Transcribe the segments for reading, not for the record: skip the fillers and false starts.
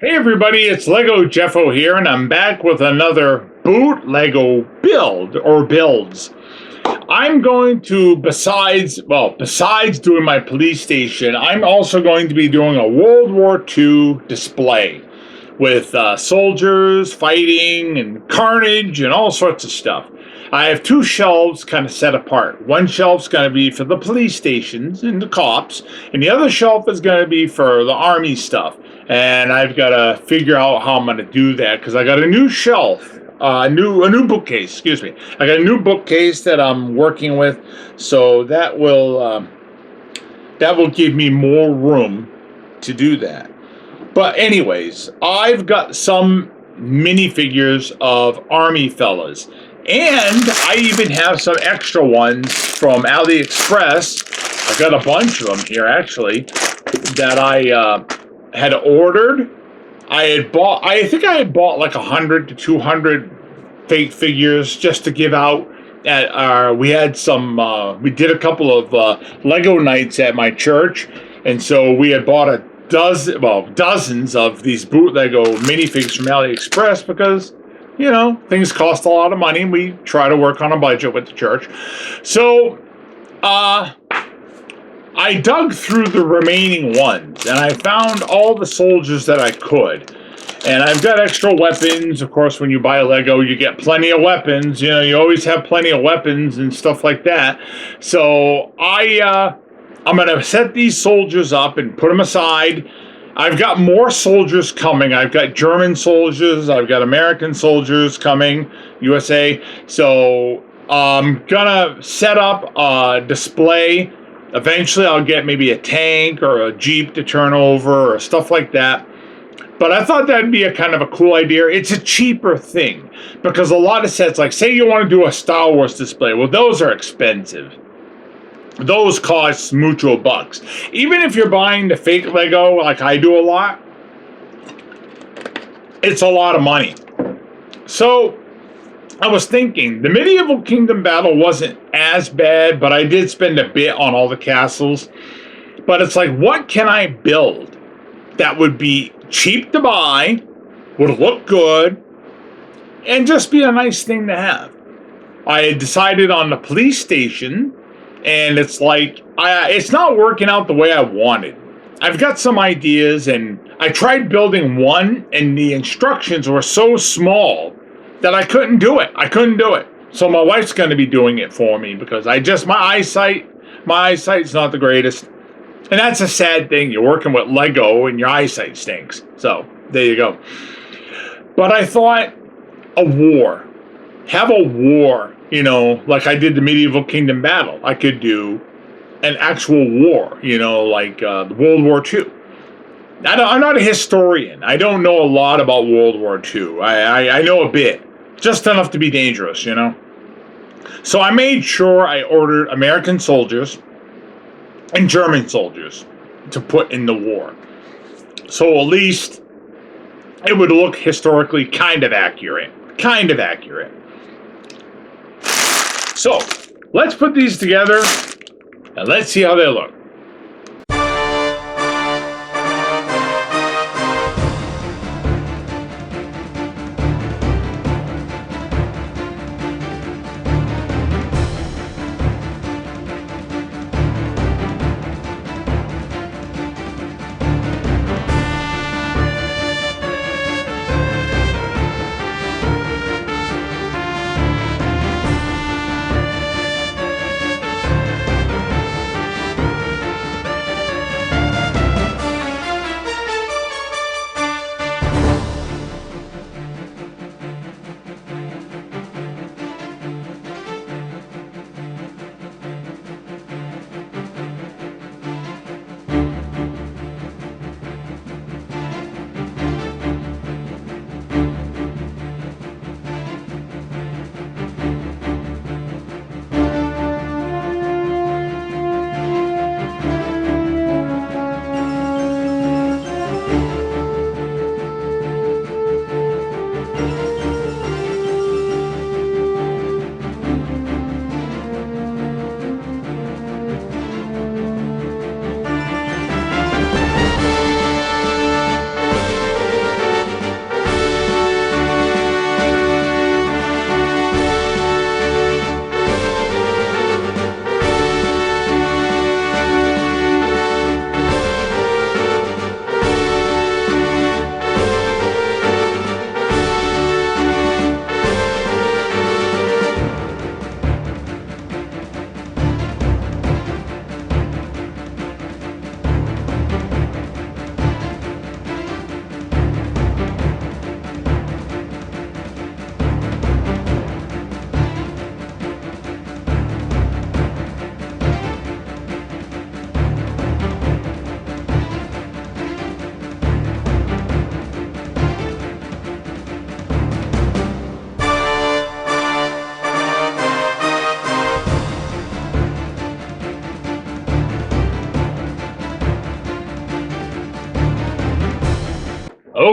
Hey everybody, it's Lego Jeffo here, and I'm back with another bootlego build, or builds. I'm going to, besides doing my police station, I'm also going to be doing a World War II display with soldiers fighting and carnage and all sorts of stuff. I have two shelves kind of set apart. One shelf's going to be for the police stations and the cops, and the other shelf is going to be for the army stuff. And I've got to figure out how I'm going to do that because I got a new shelf, a new bookcase. Excuse me. I got a new bookcase that I'm working with, so that will give me more room to do that. But anyways, I've got some minifigures of army fellas. And I even have some extra ones from AliExpress. I've got a bunch of them here, actually, that I had ordered. I think I had bought like 100 to 200 fake figures just to give out. We had some, we did a couple of Lego nights at my church. And so we had bought dozens of these bootlego minifigs from AliExpress because, you know, things cost a lot of money, and we try to work on a budget with the church. So, I dug through the remaining ones, and I found all the soldiers that I could. And I've got extra weapons. Of course, when you buy a Lego, you get plenty of weapons. You know, you always have plenty of weapons and stuff like that. So, I'm going to set these soldiers up and put them aside. I've got more soldiers coming. I've got German soldiers. I've got American soldiers coming, USA. So I'm going to set up a display. Eventually I'll get maybe a tank or a Jeep to turn over or stuff like that. But I thought that'd be a kind of a cool idea. It's a cheaper thing because a lot of sets, like say you want to do a Star Wars display, well, those are expensive. Those cost mucho bucks. Even if you're buying the fake Lego, like I do a lot, it's a lot of money. So I was thinking, the Medieval Kingdom battle wasn't as bad, but I did spend a bit on all the castles. But it's like, what can I build that would be cheap to buy, would look good, and just be a nice thing to have? I had decided on the police station. And it's like, it's not working out the way I wanted. I've got some ideas, and I tried building one, and the instructions were so small that I couldn't do it. So my wife's going to be doing it for me because my eyesight's not the greatest. And that's a sad thing. You're working with Lego, and your eyesight stinks. So there you go. But I thought, have a war. You know, like I did the Medieval Kingdom battle. I could do an actual war, you know, like World War II. I'm not a historian. I don't know a lot about World War II. I know a bit. Just enough to be dangerous, you know. So I made sure I ordered American soldiers and German soldiers to put in the war. So at least it would look historically kind of accurate. So, let's put these together, and let's see how they look.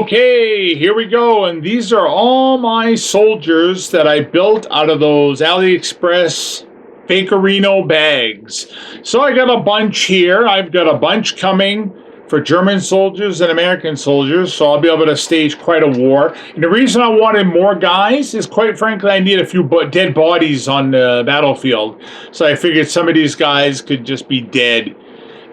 Okay, here we go. And these are all my soldiers that I built out of those AliExpress Fakerino bags. So I got a bunch here. I've got a bunch coming for German soldiers and American soldiers, so I'll be able to stage quite a war. And the reason I wanted more guys is, quite frankly, I need a few dead bodies on the battlefield. So I figured some of these guys could just be dead.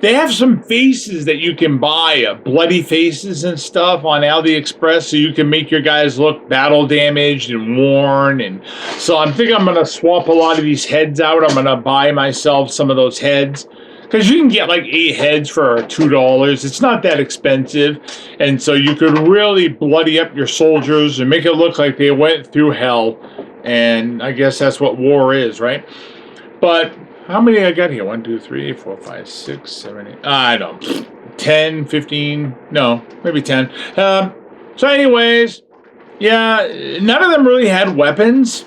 They have some faces that you can buy, bloody faces and stuff on AliExpress, so you can make your guys look battle damaged and worn. And so I'm thinking I'm going to swap a lot of these heads out. I'm going to buy myself some of those heads, because you can get like 8 heads for $2. It's not that expensive. And so you could really bloody up your soldiers and make it look like they went through hell. And I guess that's what war is, right? But how many I got here? 1, 2, 3, 4, 5, 6, 7, 8. I don't know. 10, 15. No, maybe 10. So anyways, yeah, none of them really had weapons.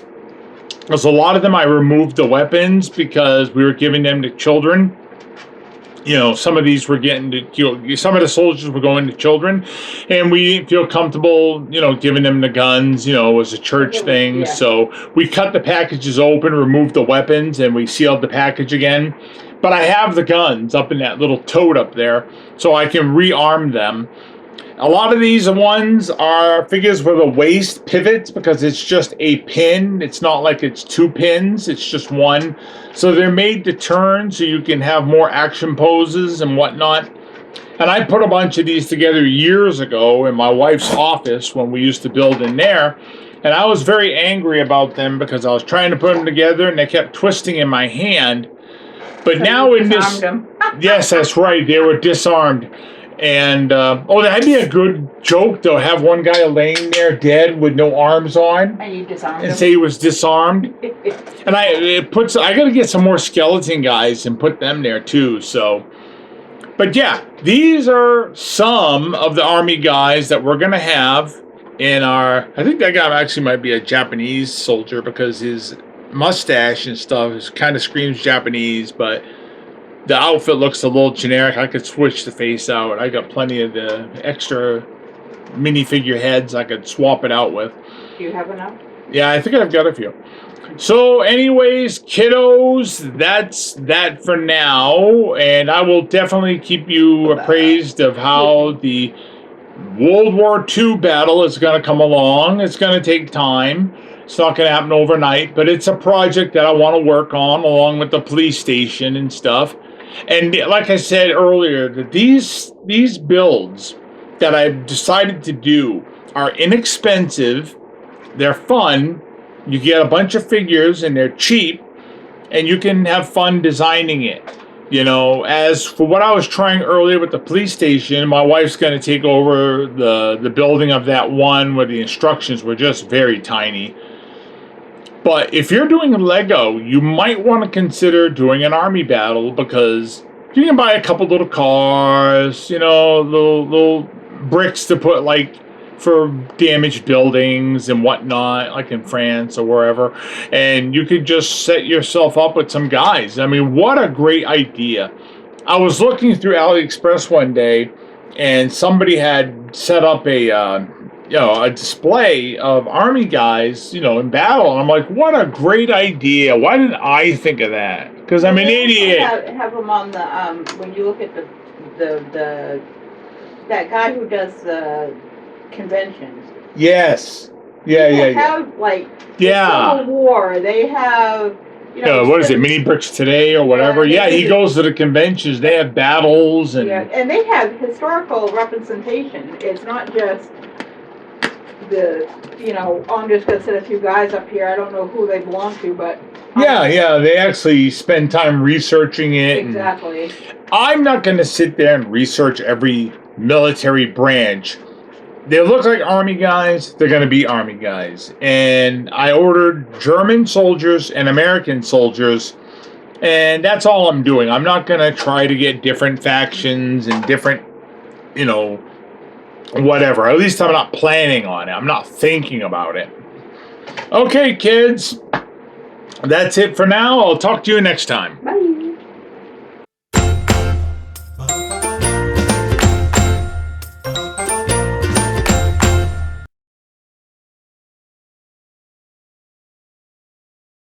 Because a lot of them I removed the weapons because we were giving them to children. You know, some of these were getting to, you know, some of the soldiers were going to children, and we didn't feel comfortable, you know, giving them the guns. You know, it was a church thing. Yeah. So we cut the packages open, removed the weapons, and we sealed the package again. But I have the guns up in that little tote up there, so I can rearm them. A lot of these ones are figures with a waist pivots, because it's just a pin. It's not like it's 2 pins, it's just one. So they're made to turn so you can have more action poses and whatnot. And I put a bunch of these together years ago in my wife's office when we used to build in there. And I was very angry about them because I was trying to put them together and they kept twisting in my hand. But so now in this, yes, that's right, they were disarmed. And, oh, that'd be a good joke, though. Have one guy laying there dead with no arms on. And you disarmed him. And say he was disarmed. And I got to get some more skeleton guys and put them there, too. So, but yeah, these are some of the army guys that we're going to have in our, I think that guy actually might be a Japanese soldier because his mustache and stuff kind of screams Japanese, but the outfit looks a little generic. I could switch the face out. I got plenty of the extra minifigure heads I could swap it out with. Do you have enough? Yeah, I think I've got a few. So anyways, kiddos, that's that for now. And I will definitely keep you appraised of how the World War II battle is going to come along. It's going to take time. It's not going to happen overnight, but it's a project that I want to work on along with the police station and stuff. And like I said earlier, that these builds that I've decided to do are inexpensive, they're fun, you get a bunch of figures and they're cheap, and you can have fun designing it. You know, as for what I was trying earlier with the police station, my wife's going to take over the building of that one where the instructions were just very tiny. But if you're doing Lego, you might want to consider doing an army battle, because you can buy a couple little cars, you know, little bricks to put like for damaged buildings and whatnot, like in France or wherever. And you could just set yourself up with some guys. I mean, what a great idea. I was looking through AliExpress one day and somebody had set up a display of army guys, you know, in battle. And I'm like, what a great idea. Why didn't I think of that? Because I'm an idiot. Have them on the, when you look at that guy who does the conventions. Yes. They have, like, Civil War. They have, you know. What is it, Mini Bricks Today or whatever? Yeah, he goes to the conventions. They have battles. And and they have historical representation. It's not just I'm just going to set a few guys up here. I don't know who they belong to, but. Yeah, they actually spend time researching it. Exactly. I'm not going to sit there and research every military branch. They look like army guys, they're going to be army guys. And I ordered German soldiers and American soldiers, and that's all I'm doing. I'm not going to try to get different factions and different, whatever. At least I'm not planning on it. I'm not thinking about it. Okay, kids. That's it for now. I'll talk to you next time.